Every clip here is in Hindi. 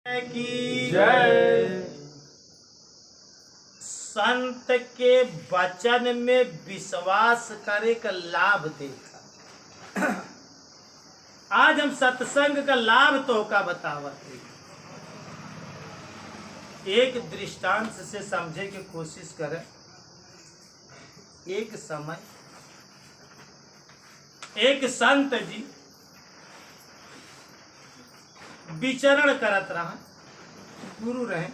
की जय। संत के वचन में विश्वास करे का लाभ देखा। आज हम सत्संग का लाभ तो का बतावत है। एक दृष्टांत से समझे की कोशिश करें। एक समय एक संत जी विचरण करत रहा, गुरु रहे,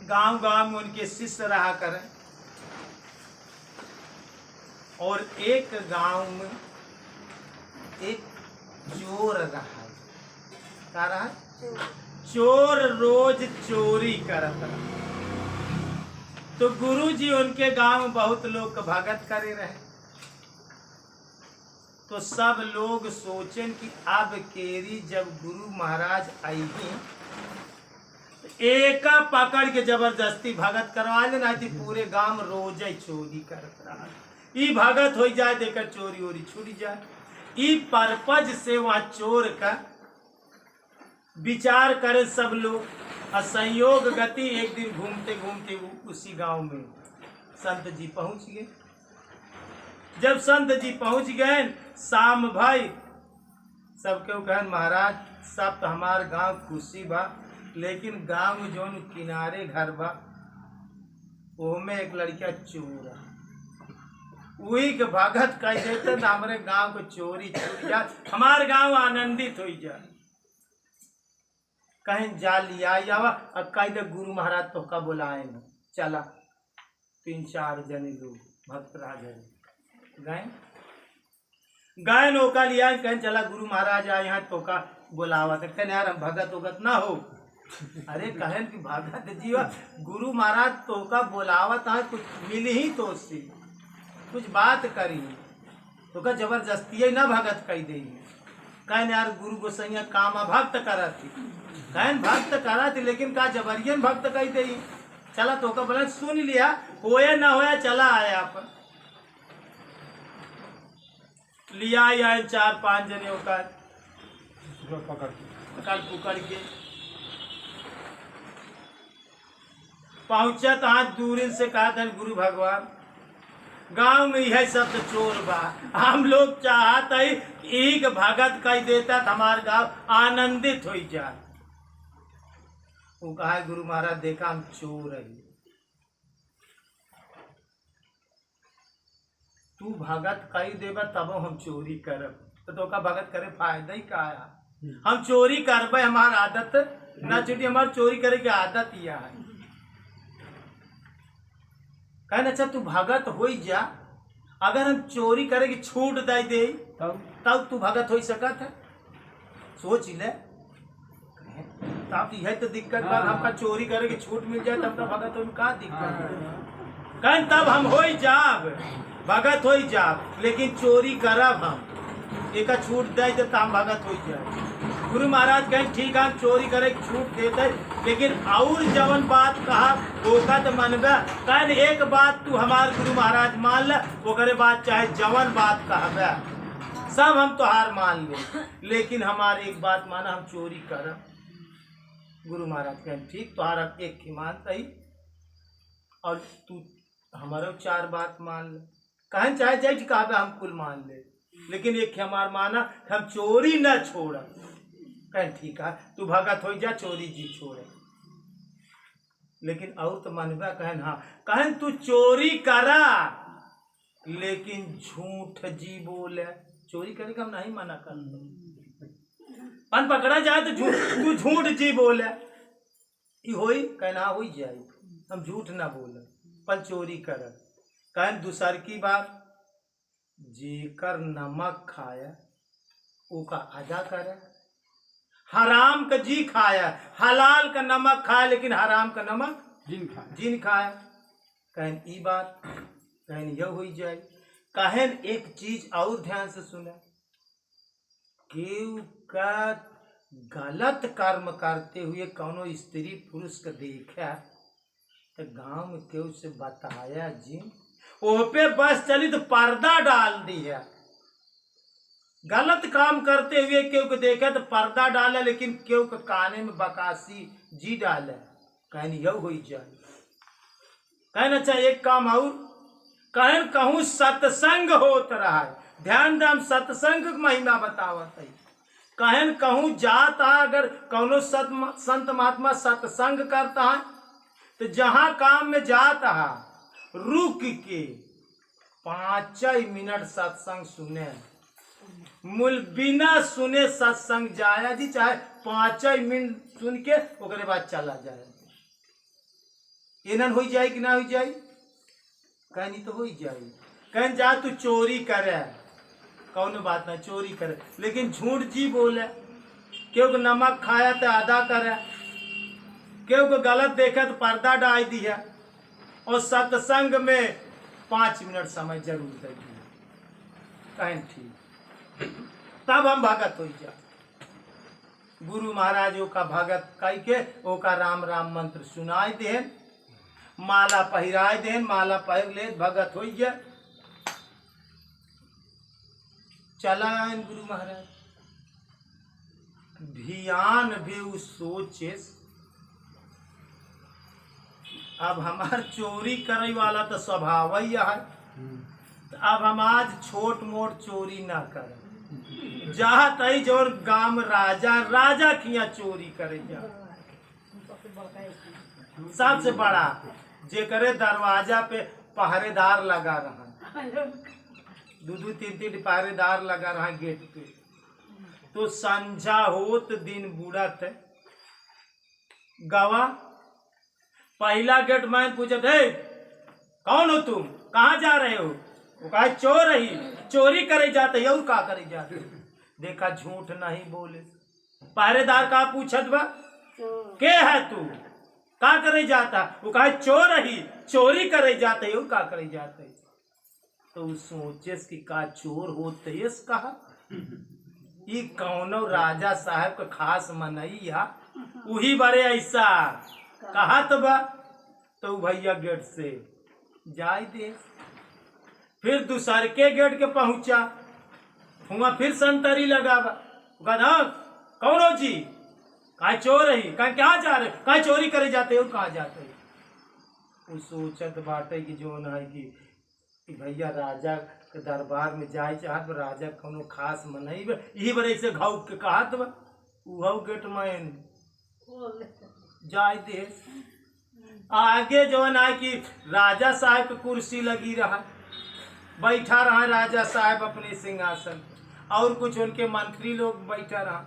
गांव गांव में उनके शिष्य रहा करें। और एक गांव में एक चोर रहा। क्या रहा? चोर रोज चोरी करत रहा। तो गुरु जी उनके गांव में बहुत लोग भगत करे रहे। तो सब लोग सोचें कि अब केरी जब गुरु महाराज आएगी एक पकड़ के जबरदस्ती भगत करवा लेना थी। पूरे गांव रोज चोरी करत रहा। ई भगत हो जाए देकर चोरी वोरी छूट जाए। ई पर्पज से वहां चोर का विचार करे सब लोग। और संयोग गति एक दिन घूमते घूमते उसी गांव में संत जी पहुंच गए। जब संत जी पहुंच गए शाम भाई सबके कहन महाराज सब तो हमार गांव खुशी बा, लेकिन गांव में जो किनारे घर बा ओमे एक लड़का चोर है। वही के भगत कह देते ना हमारे गांव को चोरी छूट जाए, हमारे गांव आनंदित हो जाए। कहीं जा लिया जावा और कह दे गुरु महाराज तो का बुलाए न। चला 3-4 जने लोग भक्त राज गए नौका लिया। कहीं चला गुरु महाराज आए यहाँ तो का बुलावा थे। कहीं यार हम भगत उगत ना हो। अरे कहन कि भगत जीवा गुरु महाराज तो का बुलावत है, कुछ मिल ही तो उससे कुछ बात करी तो का जबरदस्ती ना भगत कह दे। कहन यार गुरु गोसैया काम भक्त करा थी, कहन भक्त करा थी, लेकिन का जबरियन भक्त कह दे। चला तो का बोला सुन लिया, होया ना होया चला आया पर लिया आए 4-5 जने का पकड़ के पहुंचा। तो हाथ दूर से कहा था गुरु भगवान गांव में यह सब तो चोर बा, हम लोग चाहत है एक भगत कह देता हमारे गांव आनंदित हो जाए। वो कहा गुरु महाराज देखा हम चोर है, तू भगत कह देबा तब हम चोरी करब। तो का भगत करे फायदा ही का है। हम चोरी करबे हमार आदत ना छूटी, हमार चोरी करे की आदत यह है। कहना अच्छा तू भगत हो जा, अगर हम चोरी करे की छूट दे तब तू भगत हो सकत है। सोच ले तब यह तो दिक्कत बा। हमका चोरी करे की छूट मिल जाए तब तो भगत हो का दिक्कत है। कहन तब हम हो जाब भगत हो जाब, लेकिन चोरी करब हम एक छूट दे तो हम भगत हो जाए। गुरु महाराज कहें ठीक है चोरी करे छूट देते, लेकिन और जवन बात कहा ओका तो मनबे। कहन एक बात तू हमार गुरु महाराज मान ले, ओकरे बात चाहे जवन बात कहबे सब हम तोहार मान ले, लेकिन हमारी एक बात माना हम चोरी करब। गुरु महाराज कहें ठीक तोहार एक ही मानता ही और तू हमारा 4 बात मान ले। कहन चाहे जाए कहबे हम कुल मान ले, लेकिन एक हमार माना हम चोरी न छोड़। कहें ठीक है तू भगत हो जा चोरी जी छोड़े, लेकिन और तो मनबा। कहन हाँ कहन तू चोरी करा लेकिन झूठ जी बोले। चोरी करे का हम नहीं मना कर, पन पकड़ा जाए तो तू झूठ जी बोले होई। कहना हो जाए हम झूठ ना बोले पर चोरी कर। कहन दूसर की बात जेकर नमक खाया ओका अदा करे। हराम का जी खाया, हलाल का नमक खाया, लेकिन हराम का नमक जिन खाया। कहन ई बात कहन यह हो जाए। कहन एक चीज और ध्यान से सुने, केहू का गलत कर्म करते हुए कौनो स्त्री पुरुष का देखा तो गांव में केहू से बताया जिन ओ पे बस चली तो पर्दा डाल दिया। गलत काम करते हुए केहू के देखे तो पर्दा डाले, लेकिन केहू के काने में बकासी जी डाले, कहन यह हो जाए। कहन अच्छा एक काम और, कहन कहूँ सत्संग होत रहा है, ध्यान दाम सत्संग महिमा बतावत है। कहन कहूँ जाता अगर कौनो संत महात्मा सत्संग करता है तो जहां काम में जाता है रुक के 5 मिनट सत्संग सुने, मूल बिना सुने सत्संग जाया जी, चाहे 5 मिनट सुन के ओकरे बाद चला जाए। एनन हो जाए कि ना हो जाए? कहनी तो हो जाए। कहन जा तू चोरी करे, कौन बात ना चोरी करे, लेकिन झूठ जी बोले, क्यों नमक खाया तो आधा करे, क्यों गलत देखे तो पर्दा डाल दिया, और सत्संग में 5 मिनट समय जरूर दे दिया। कहन ठीक, तब हम भगत हो जा। गुरु महाराजों का भगत कह के ओका राम राम मंत्र सुनाई देन, माला पहिराय देन, माला पहिर ले भगत हो गया। चला आयन गुरु महाराज, ध्यान भी उस सोचे अब हमार चोरी करे वाला तो स्वभाव ही है, तो अब हम आज छोट मोट चोरी ना करें। जहाँ तई जोर गांव राजा किया चोरी करे जा, सबसे बड़ा जे करे दरवाजा पे पहरेदार लगा रहा, 2-3 पहरेदार लगा रहा गेट पे, तो संझा होत दिन बुढ़त गवा पहला गेट मैन पूछे थे कौन हो तुम, कहाँ जा रहे हो? वो कहा चोर ही, चोरी करे जाते और का करे जाते। देखा झूठ नहीं बोले। पहरेदार का पूछत बा के है तू, का करे जाता? वो कहा चोर ही, चोरी करे जाते और का करे जाते। तो सोचे कि का चोर होते कहा ये कौनो राजा साहब का खास मनैया वही बड़े ऐसा कहा तो बा। तो भैया गेट से जाए दे, फिर दूसर के गेट के पहुंचा, हुआ फिर संतरी लगा बा। कौन हो जी? कहा चोर ही। कहा क्या जा रहे? कहा चोरी करे जाते हो। कहा जाते वो सोचत बाटे कि जो है कि भैया राजा के दरबार में जाए चाहत, राजा कोनो खास मनई यही बड़े से घाव के कहत बा, उहौ गेट में जाए दे। आगे जो है कि राजा साहब की कुर्सी लगी रहा, बैठा रहा राजा साहब अपने सिंहासन, और कुछ उनके मंत्री लोग बैठा रहा।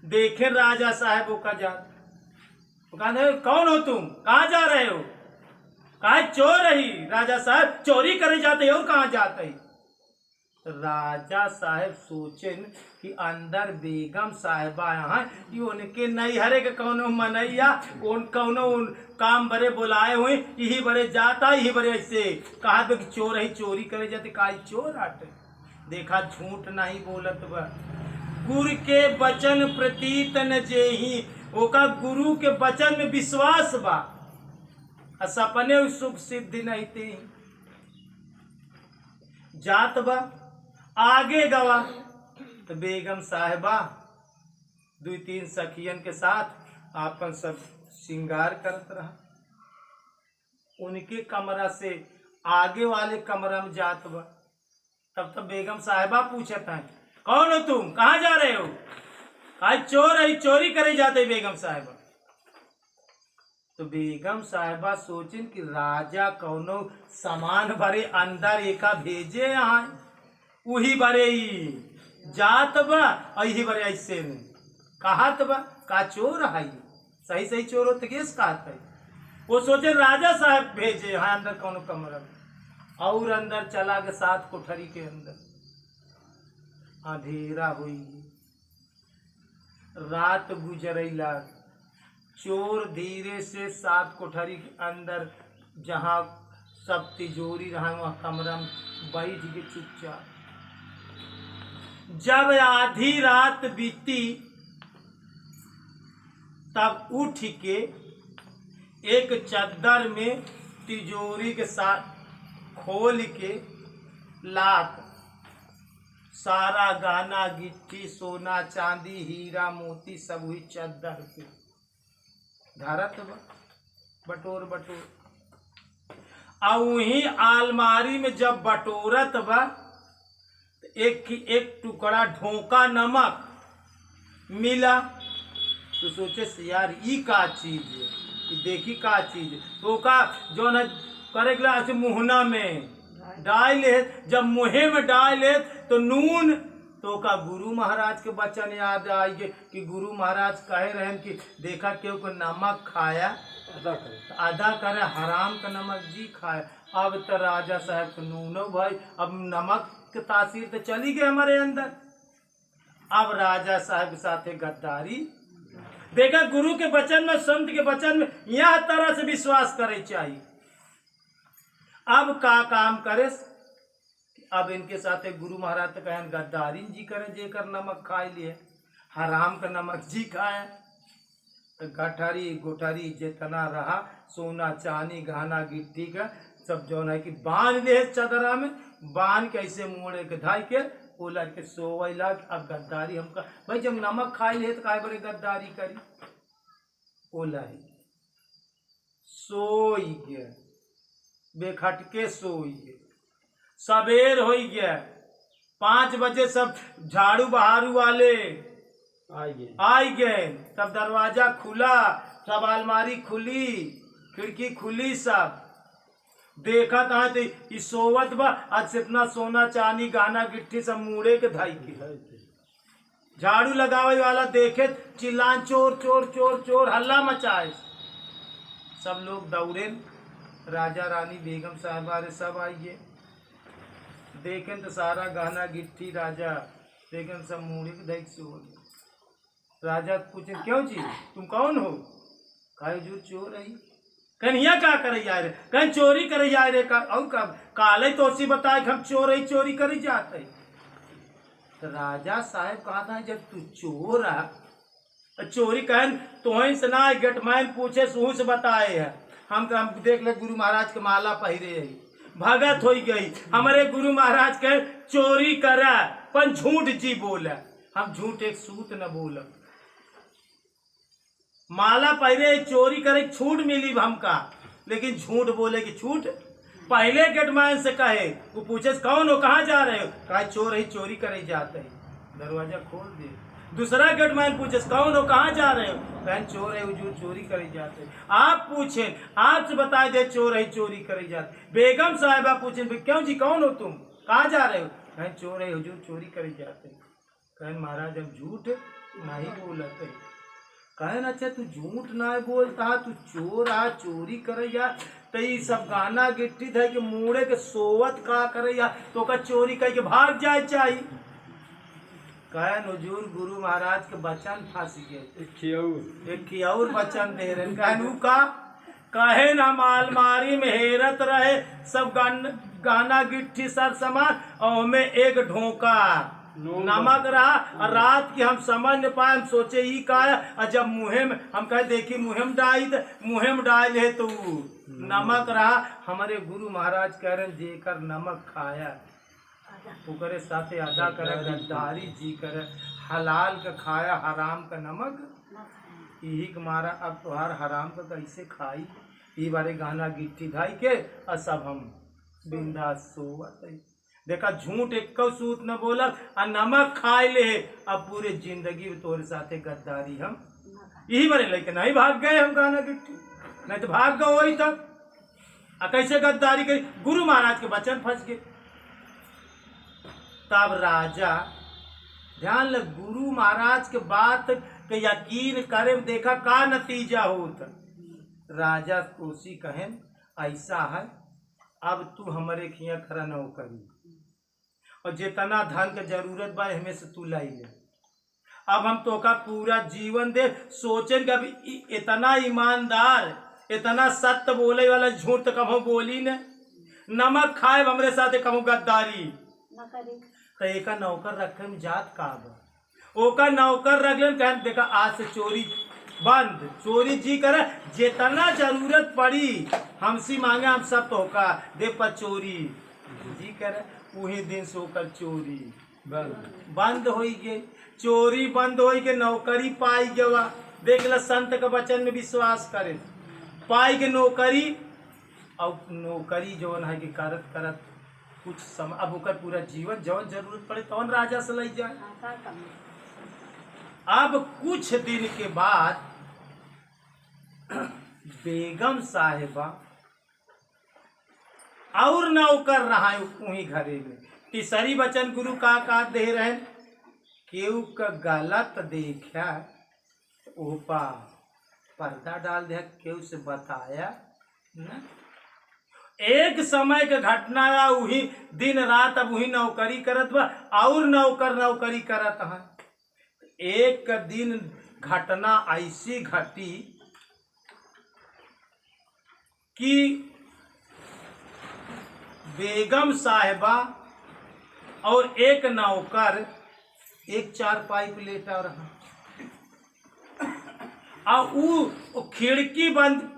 देखे राजा साहब वो का जात, कौन हो तुम, कहाँ जा रहे हो? कहा चोर ही। राजा साहब चोरी करे जाते और कहाँ जाते? राजा साहब सोचे कि अंदर बेगम साहिबा यहाँ कि उनके नैहरे के कौनो मनैया उन कौनो काम बड़े बुलाए हुए, यही बड़े जाता, यही बड़े ऐसे कहा कि चोर ही चोरी करे जाते। कहा चोर आटे। देखा झूठ नहीं बोलत बा, गुरु के वचन प्रतीत न जेही, ओका गुरु के वचन में विश्वास बा, सपने सुख सिद्धि नहीं थी। जात बा आगे गवा तो बेगम साहिबा 2-3 सखियन के साथ आपन सब श्रृंगार करत रहा। उनके कमरा से आगे वाले कमरा में जात बा, तब तो बेगम साहिबा पूछत है कौन हो तुम, कहाँ जा रहे हो? कहा चोर है, चोरी करे जाते बेगम साहिबा। तो बेगम साहिबा सोचिन कि राजा कौनो सामान भरे अंदर एका भेजे यहाँ, वही बरे जात बा, यही बरे ऐसे में कहत बा का चोर है, सही सही चोर होते केस कहत है। वो सोचे राजा साहब भेजे यहाँ अंदर कौनो कमरा में, और अंदर चला के 7 कोठरी के अंदर। अंधेरा हुई, रात गुजरैला, चोर धीरे से 7 कोठरी के अंदर जहाँ सब तिजोरी रहा वहाँ कमरा में बैठ के चुपचाप। जब आधी रात बीती तब उठ के एक चद्दर में तिजोरी के साथ खोल के लाक सारा गहना गिट्टी सोना चांदी हीरा मोती सब हुई चद्दर पे धरत बा बटोर बटोर। और वही आलमारी में जब बटोरत बा एक टुकड़ा ढोका नमक मिला तो सोचे यार ई का चीज है, देखी का चीज है। तो का जो न करे ऐसे मुहना में डाल ले, जब मुहे में डाल ले तो नून तो का गुरु महाराज के वचन याद आई कि गुरु महाराज कहे रहे कि देखा क्यों को नमक खाया आधा करे हराम का नमक जी खाए। अब तो राजा साहब को नूनो भाई अब नमक की तासीर तो चली गई हमारे अंदर। अब राजा साहब के साथ गद्दारी देखा गुरु के वचन में संत के वचन में यह तरह से विश्वास करे चाहिए। अब का काम करे अब इनके साथ गुरु महाराज तो कहें गद्दारी जी करे जेकर नमक खाए लिए हराम का नमक जी खाए। तो गठारी गोठारी जितना रहा सोना चांदी गहना गिट्टी का सब जो है कि बांध ले चदरा में बांध के ऐसे मोड़े के धाई के बोला के सोवैला। अब गद्दारी हमका भाई जब नमक खाई ले तो काय बड़े गद्दारी करी बोला सोई गया बेखटके सोई गया। सवेर हो गया 5 बजे सब झाड़ू बहारू वाले आई गए तब दरवाजा खुला सब अलमारी खुली खिड़की खुली सब देखा था तो सोवत बा आज से इतना सोना चांदी गहना गिट्टी सब मुड़े के धाई के झाड़ू लगावे वाला देखे चिल्लान चोर चोर चोर चोर हल्ला मचाए। सब लोग दौड़े राजा रानी बेगम साहबा सब आइए देखें तो सारा गहना गिट्टी राजा बेगम सब मुड़े के धाई से हो। राजा पूछे क्यों जी तुम कौन हो? कहे जो चोर है। कन्हैया क्या करे जा रहे कहीं चोरी करे जा रहे काले तो उसी बताए हम चोर ही चोरी करे जाते। तो राजा साहब कहा था जब तू चोर है चोरी कहन तो से ना गेटमैन पूछे सुहू से बताए है हम देख ले गुरु महाराज के माला पहिरे है भगत हो गई हमारे गुरु महाराज के चोरी करे पर झूठ जी बोले हम झूठ एक सूत न बोल माला पहले चोरी करे छूट मिली हमका लेकिन झूठ बोले कि छूट। पहले गेटमैन से कहे वो पूछे कौन हो कहाँ जा रहे हो कहा चोर ही चोरी करे जाते हैं दरवाजा खोल दे। दूसरा गेटमैन पूछे कौन हो कहाँ जा रहे हो कहें चोर है हुजूर चोरी करे जाते। आप पूछे आपसे बताए दे चोर है चोरी करे जाते। बेगम साहिबा पूछे क्यों जी कौन हो तुम कहाँ जा रहे हो कहें चोर है हुजूर चोरी करे जाते। कहें महाराज हम झूठ नहीं बोलते। कहें अच्छा तू झूठ ना बोलता तू चोर आ चोरी करे या तो ये सब गाना गिट्टी थे कि मुड़े के सोवत का करे या तो का चोरी कह के भाग जाए चाहिए। कहें हुजूर गुरु महाराज के वचन फंस गए एक और वचन दे रहे कहू का कहे हम अलमारी में हेरत रहे सब गाना गिट्टी सर सामान और में एक ढोका नमक रहा और रात की हम समझ न पाए हम सोचे ही का और जब मुँह में हम कहे देखी मुँह में डाई मुँह में डाल है तो नमक रहा। हमारे गुरु महाराज कह रहे जेकर नमक खाया ओकरे साथे अदा करे गद्दारी जी करे हलाल का खाया हराम का नमक यही के मारा अब तुहार हराम का कैसे खाई ये बारे गाना गिट्टी धाई के और सब हम बिंदास सोवत देखा झूठ एक सूत न बोला और नमक खाए ले अब पूरे जिंदगी तोरे साथे गद्दारी हम यही बारे लेकिन नहीं भाग गए हम गाना गिट्टी नहीं तो भाग गए वही तक कैसे गद्दारी करी गुरु महाराज के वचन फंस गए। तब राजा ध्यान लग गुरु महाराज के बात के यकीन करे देखा का नतीजा होता। राजा कोसी कहें ऐसा है अब तू हमारे खिया खरा न करी और जितना धन के जरूरत बा हमें से तू लाई ले। अब हम तो का पूरा जीवन दे सोचेंगे अब इतना ईमानदार इतना सत्य बोले वाला झूठ तो कहो बोली ने नमक खाए हमरे साथ कहो गद्दारी तो एक नौकर रखे में जात का ओका नौकर रख ले कह देखा आज से चोरी बंद चोरी जी करे जितना जरूरत पड़ी हमसे मांगे हम सब तो का दे पर चोरी जी करे वही दिन से होकर चोरी बंद हो गए, चोरी बंद हो के नौकरी पाई गवा। देख ल संत के वचन में विश्वास करे, पाई के नौकरी। और नौकरी जौन है कि करत करत कुछ समय, अब ओकर पूरा जीवन जौन जरूरत पड़े तौन राजा से ले जाए। अब कुछ दिन के बाद बेगम साहिबा और नौकर रहा वही घरे में। तीसरी वचन गुरु का दे रहे, केहू का गलत देखा ओपा पर्दा डाल दिया, केहू से बताया न। एक समय के घटना है, वही दिन रात अब वही नौकरी करत बा और नौकर नौकरी करत है। एक दिन घटना ऐसी घटी कि बेगम साहिबा और एक नौकर एक चारपाई पे लेटा रहा, और वो खिड़की बंद,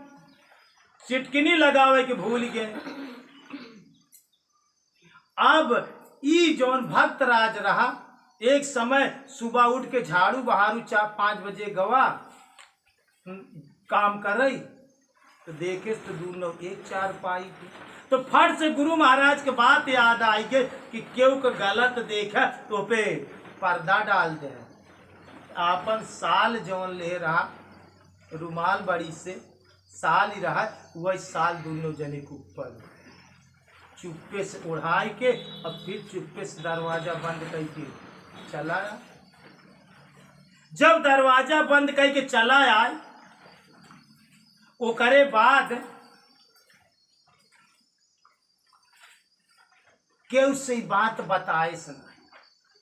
चिटकिनी लगावे के भूल गए। अब ई जौन भक्त राज रहा, एक समय सुबह उठ के झाड़ू बहारू 4-5 बजे गवा काम कर रही, तो देखे तो दूर लोग एक चारपाई पे। तो फट से गुरु महाराज के बात याद आई कि केहू को गलत देखा तो पे पर्दा डाल दे। आपन साल जौन ले रहा, रुमाल बड़ी से साल ही रहा, वही साल दोनों जने के ऊपर चुप्पे से उड़ाई के, अब फिर चुप्पे से दरवाजा बंद करके चला आया। जब दरवाजा बंद करके चला आए, ओकरे बाद केहू से बात बताए से नहीं,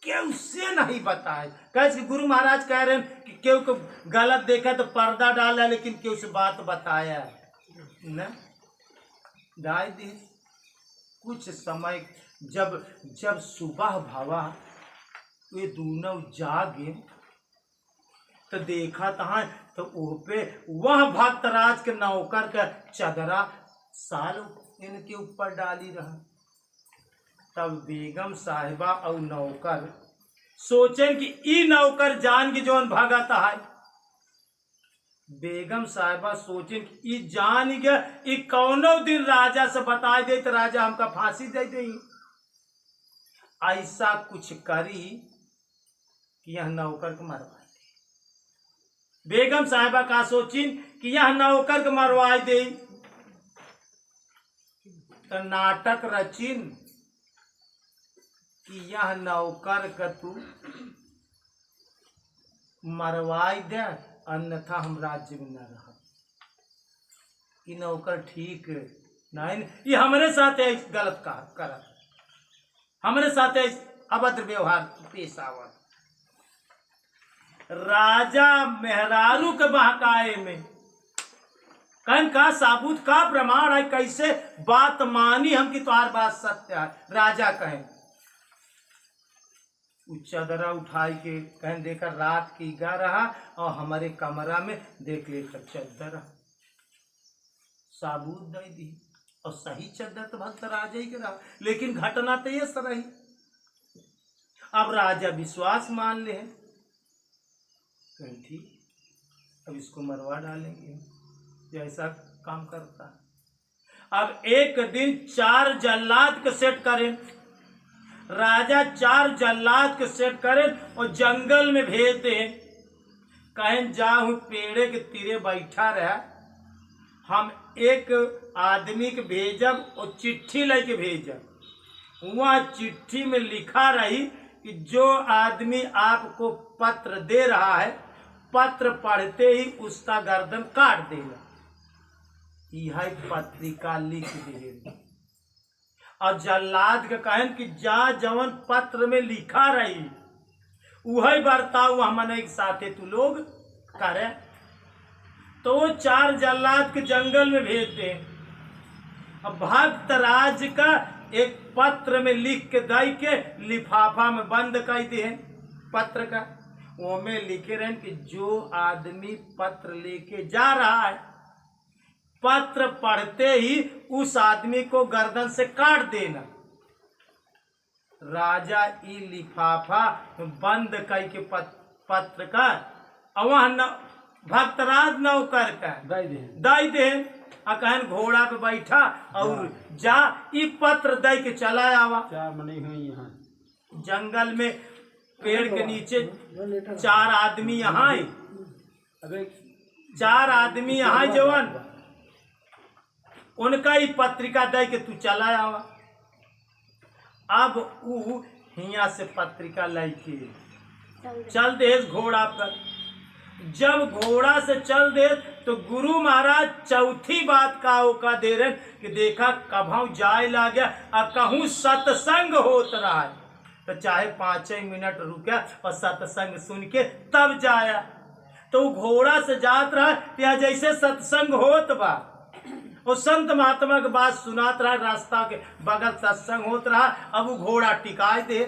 केहू से नहीं बताए। कैसे गुरु महाराज कह रहे हैं कि केहू को गलत देखा तो पर्दा डाला, लेकिन केहू से बात बताया न डाल दी। कुछ समय जब सुबह भवा, वे दोनों जागे तो देखा था तो वो पे वह भक्तराज के नौकर का चदरा साल इनके ऊपर डाली रहा। तब बेगम साहिबा और नौकर सोचें कि ई नौकर जान की जौन भगत है। बेगम साहिबा सोचें कि ई जान के ई कौनो दिन राजा से बता दे तो राजा हमका फांसी दे दे। ऐसा कुछ करी कि यह नौकर को मरवा दे। बेगम साहिबा का सोचिन कि यह नौकर को मरवा दे, तो नाटक रचिन कि यह नौकर का तू मरवाई दे, अन्यथा हम राज्य में न रह। कि नौकर ठीक नहीं, ये हमारे साथ गलत कर, हमारे साथ अभद्र व्यवहार पेश आवत। राजा मेहरारू के बहकाए में कहन का साबुत का प्रमाण है, कैसे बात मानी हम कि तुम्हार बात सत्य है। राजा कहें चदरा उठाई के कहन देकर रात की गा रहा, और हमारे कमरा में देख लेकर चद्दर साबुत दे दी, और सही चद्दर तो भक्त राजा ही के रहा, लेकिन घटना तो ये सब रही। अब राजा विश्वास मान ले, ठीक अब इसको मरवा डालेंगे, ऐसा काम करता है। अब एक दिन 4 जल्लाद को सेट करें, राजा 4 जल्लाद को सेट करें और जंगल में भेज दे। कहें जाऊं पेड़े के तीरे बैठा रहा, हम एक आदमी के भेजब और चिट्ठी लेके भेजब। वहाँ चिट्ठी में लिखा रही कि जो आदमी आपको पत्र दे रहा है, पत्र पढ़ते ही उसका गर्दन काट देगा। यह पत्रिका लिख दे। और जल्लाद के कहन कि जा जवन पत्र में लिखा रही वही बर्ताव हमने एक साथे तू लोग करे। तो वो 4 जल्लाद के जंगल में भेज दे। अब भक्त राज का एक पत्र में लिख के दई के लिफाफा में बंद कर दे पत्र का। वो में लिखे रहे कि जो आदमी पत्र लेके जा रहा है, पत्र पढ़ते ही उस आदमी को गर्दन से काट देना। राजा ई लिफाफा बंद कई के पत्र का वह भक्तराज नौकर का दई दे आ कहन घोड़ा पे बैठा और जा ई पत्र दे के चला आवा। जंगल में पेड़ के नीचे 4 आदमी यहाँ 4 आदमी यहाँ जवान उनका ही पत्रिका दे के तू चला आवा। अब ऊ हिया से पत्रिका लेके चल दे घोड़ा पर। जब घोड़ा से चल दे तो गुरु महाराज चौथी बात का दे रहे कि देखा कभू जाए ला गया और कहूँ सत्संग होत रहा है तो चाहे 5 मिनट रुका और सत्संग सुन के तब जाया। तो घोड़ा से जात रहा या जैसे सत्संग होत बा और संत महात्मा के बात सुनात रहा, रास्ता के बगल सत्संग होत रहा। अब वो घोड़ा टिकाए दे।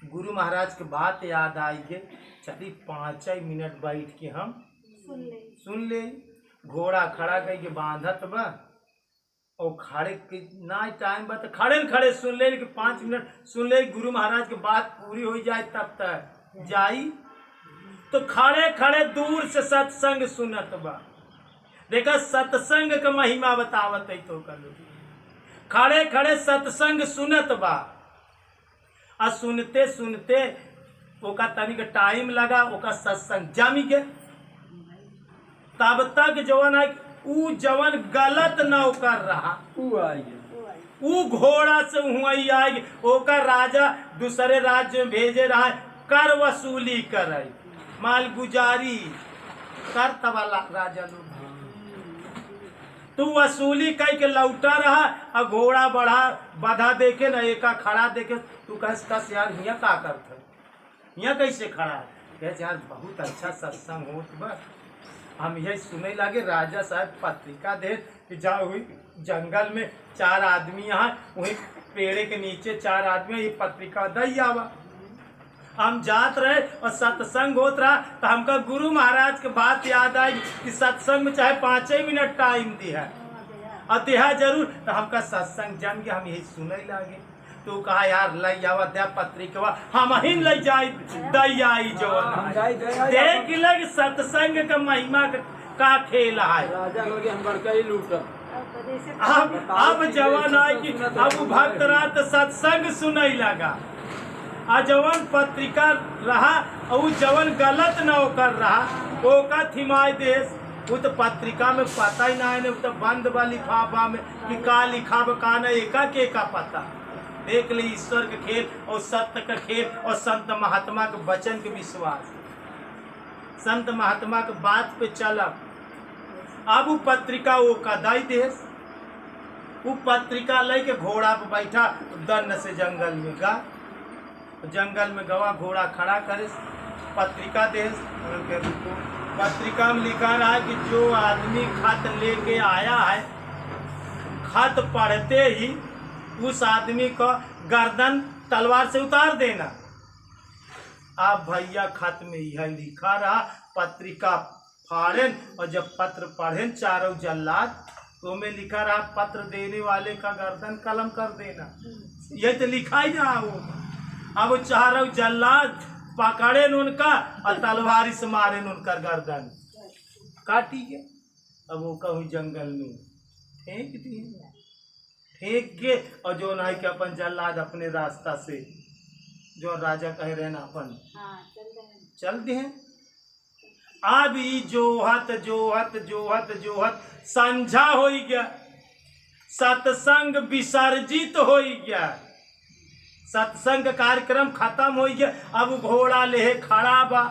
गुरु महाराज के बात याद आई के चली 5 मिनट बैठ के हम सुन ले। घोड़ा खड़ा करके बांधत बा और खड़े के ना टाइम बा तो खड़े खड़े सुन ले कि 5 मिनट सुन ले गुरु महाराज की बात पूरी हो जाए तब तक जाई। तो खड़े खड़े दूर से सत्संग सुनत बा। देखा सत्संग का महिमा बतावत है तो कल खड़े खड़े सत्संग सुनत बा। आ सुनते सुनते ओका तनिक टाइम लगा ओका सत्संग जमी के तब तक जवन है ऊ जवन गलत न कर रहा ऊ घोड़ा से हुई आई ओका राजा दूसरे राज्य में भेजे रहा कर वसूली करे माल गुजारी कर तबाला राजा लोग तू वसूली कह के लौटा रहा और घोड़ा बढ़ा बधा देखे न एका खड़ा देखे तू कस यार हिया का करते यहाँ कैसे खड़ा है? कहे यार बहुत अच्छा सत्संग होत बा हम यही सुने लगे। राजा साहब पत्रिका दे कि जाओ हुई जंगल में 4 आदमी यहाँ वही पेड़े के नीचे 4 आदमी ये पत्रिका दई आवा। हम जात रहे और सत्संग होत रहा तो हमका गुरु महाराज के बात याद आई कि सत्संग में चाहे 5 मिनट टाइम दिया और दिया जरूर। तो हमका सत्संग जम के हम यही सुने लगे। तो कहा यार लई आवा दे पत्रिका हम ही ले जाई दई आई जो देख लग सत्संग का महिमा का खेल है। अब जवान आई कि अब भक्त रात सत्संग सुनई लगा आ जवन पत्रिका रहा और जवन गलत न कर रहा ओका थिमाई देश वो तो पत्रिका में पता ही ना है तो बंद बा लिफाफा में कि का लिखा का न एका के का पता। देख ले ईश्वर के खेल और सत्य का खेल और संत महात्मा के वचन के विश्वास संत महात्मा के बात पे चलब। अब वो पत्रिका वो का दाई देश वो पत्रिका लेके घोड़ा पे बैठा दन्न से जंगल में गवा घोड़ा खड़ा करे पत्रिका देश। पत्रिका में लिखा रहा है कि जो आदमी खत लेके आया है खत पढ़ते ही उस आदमी को गर्दन तलवार से उतार देना। आप भैया खत में यह लिखा रहा पत्रिका फाड़ेन और जब पत्र पढ़ेन 4 जल्लाद तो में लिखा रहा पत्र देने वाले का गर्दन कलम कर देना। यह तो लिखा ही रहा वो। अब 4 जल्लाद पकड़े उनका और तलवारी से मारे उनका गर्दन काटी के। अब वो कहूँ जंगल में फेंक दिए फेंक के और जो ना कि अपन जल्लाद अपने रास्ता से जो राजा कह रहे ना अपन चल दे। अब ई जोहत जोहत जोहत जोहत संझा हो गया सत्संग विसर्जित हो गया सत्संग कार्यक्रम खत्म हो गया। अब घोड़ा ले खड़ा बा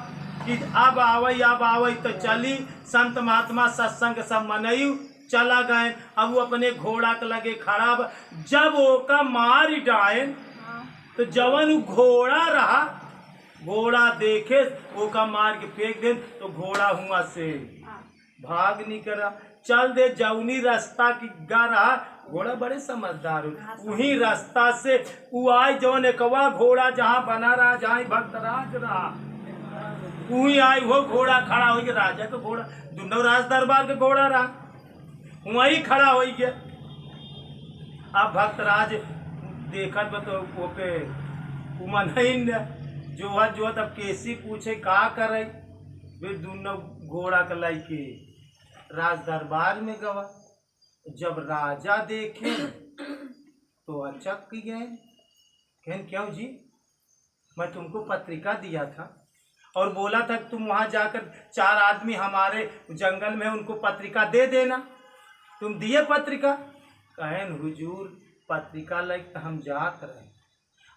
कि अब आवई तो चली संत महात्मा सत्संग सब मनयू चला गए। अब वो अपने घोड़ा के लगे खड़ा बा। जब ओका मार डाए तो जवन घोड़ा रहा घोड़ा देखे ओका मार के फेंक दे तो घोड़ा हुआ से भाग नहीं करा चल दे जौनी रास्ता की गा रहा। घोड़ा बड़े समझदार हो वही रास्ता से वो आए जौन एकवा घोड़ा जहाँ बना रहा जहाँ भक्तराज रहा वही आई वो घोड़ा खड़ा हो गया। राजा का घोड़ा दोनों राज दरबार का घोड़ा रहा वही खड़ा हो गया। अब भक्तराज देखत बा तो वो पे उमा नहीं न जो तब केसी पूछे का करे, वे दोनों घोड़ा के लाई के राज दरबार में गवा। जब राजा देखे तो अचक गए, कहन क्यों जी, मैं तुमको पत्रिका दिया था और बोला था तुम वहां जाकर 4 आदमी हमारे जंगल में उनको पत्रिका दे देना, तुम दिए पत्रिका? कहन हुजूर पत्रिका लेके हम जात रहे,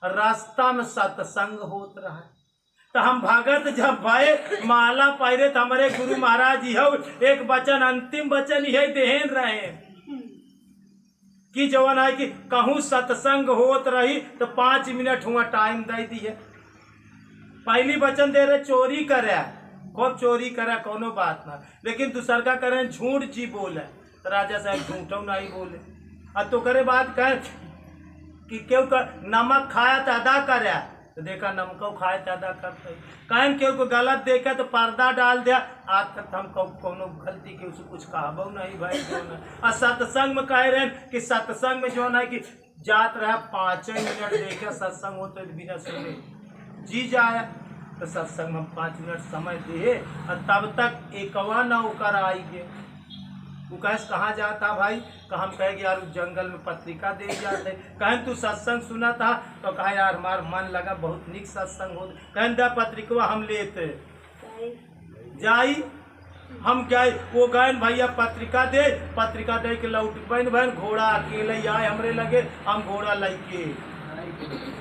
रास्ता में सत्संग होत रहा, तो हम भगत जब भाई माला पहिरे तो हमारे गुरु महाराज यह एक वचन, अंतिम वचन यही देहन रहे कि जवन है कि कहूँ सत्संग होत रही तो 5 मिनट हुआ टाइम दे दिए। पहली वचन दे रहे चोरी करे, खूब चोरी करे कोनो बात ना, लेकिन दूसरका करे झूठ जी बोले, तो राजा साहब झूठो नहीं बोले। और तो करे बात कह कि क्यों कर नमक खाया तो अदा करे, तो देखा नमको खाए तो अदा करते, कहें क्यों को गलत देखा तो पर्दा डाल दिया, आज तक हम कोनो गलती के उसको कुछ कहबो नहीं भाई जो न। और सत्संग में कह रहे कि सत्संग में जो है कि जात रहा 5 मिनट देखे सत्संग होते बिना सुने जी जाए, तो सत्संग में 5 मिनट समय दे और तब तक 51 नौकर आई गए। वो कहे कहाँ जाता भाई, तो हम कहे यार उस जंगल में पत्रिका दे जाते, कहें तू सत्संग सुना था, तो कहा यार हमारा मन लगा बहुत निक सत्संग हो, कहें दा पत्रिका हम लेते जाई, हम क्या वो गए भैया पत्रिका दे के लौट बहन बहन घोड़ा अकेले आए हमरे लगे, हम घोड़ा लेके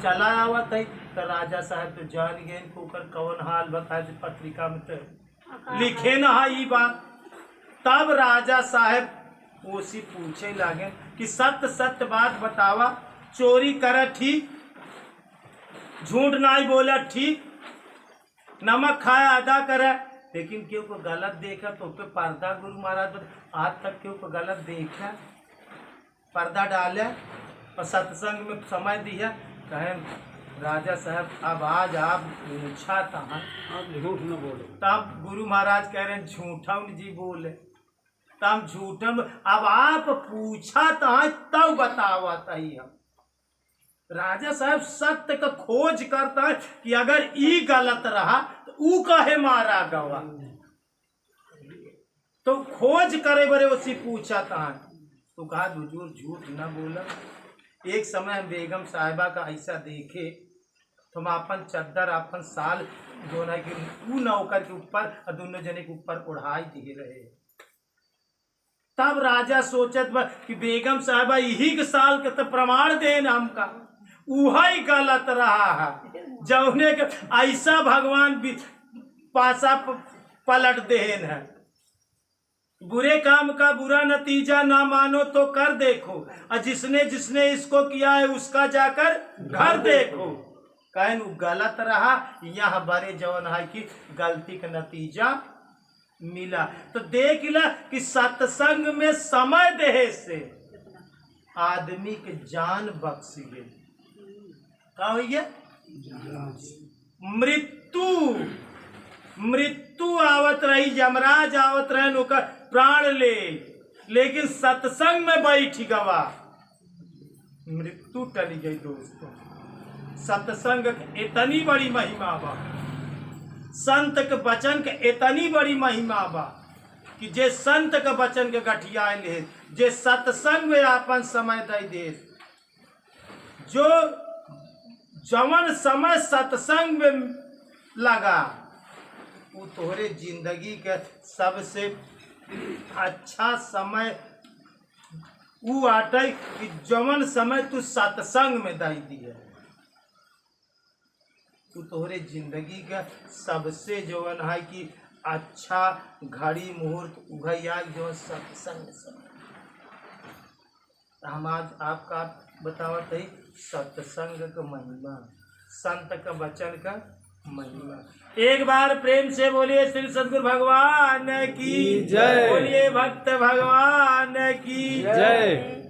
चला आवत है, तो राजा साहब तो जान गए ओकर कौन हाल बताए पत्रिका में तो लिखे ना है बात। तब राजा साहब उसी पूछे लगे कि सत्य सत्य बात बतावा, चोरी करे ठीक, झूठ नहीं बोला ठीक, नमक खाया अदा करे, लेकिन क्यों को गलत देखा तो पे पर्दा गुरु महाराज आज तक क्यों को गलत देखा, पर्दा डाले और सत्संग में समय दिया। कहें राजा साहब अब आज आप पूछा था झूठ न बोले, तब गुरु महाराज कह रहे झूठा जी बोले, तब झूठम अब आप पूछा तब बतावा तही हम। राजा साहब सत्य का खोज करता है कि अगर ई गलत रहा तो ऊ कहे मारा गवा, तो खोज करे बरे उसी पूछा था, तो कहा हुजूर झूठ न बोला। एक समय हम बेगम साहिबा का ऐसा देखे तो हम अपन चद्दर अपन साल जो है कि ऊ नौकर के ऊपर और दोनों जने के ऊपर उड़ाई दिए रहे। तब राजा सोचत बा कि बेगम साहबा यही के साल के तो प्रमाण देन हमका, वही गलत रहा है जौने के ऐसा भगवान भी पासा पलट देन है। बुरे काम का बुरा नतीजा ना मानो तो कर देखो, और जिसने जिसने इसको किया है उसका जाकर घर देखो। कहन गलत रहा, यहाँ बड़े जवन है कि गलती का नतीजा मिला। तो देख ला कि सत्संग में समय देहे से आदमी के जान बख्श गई। का हो गया मृत्यु आवत रही, यमराज आवत रहे नौकर प्राण ले, लेकिन सत्संग में बैठ गवा मृत्यु टली गई। दोस्तों सत्संग इतनी बड़ी महिमा बा, संत के वचन के इतनी बड़ी महिमा बा कि जे संत के वचन के गठिया ले, जे सत्संग में अपन समय दे, जो जवन समय सत्संग में लगा वो तोहरे जिंदगी के सबसे अच्छा समय वो आटे कि जवन समय तू सत्संग में दे दिए, तू तोहरे जिंदगी का सबसे जवन है कि अच्छा घड़ी मुहूर्त उघैया जो सत्संग समय। हम आज आपका बतावत है सत्संग का महिमा, संत का वचन का महिमा। एक बार प्रेम से बोलिए श्री सद्गुरु भगवान की जय, बोलिए भक्त भगवान की जय।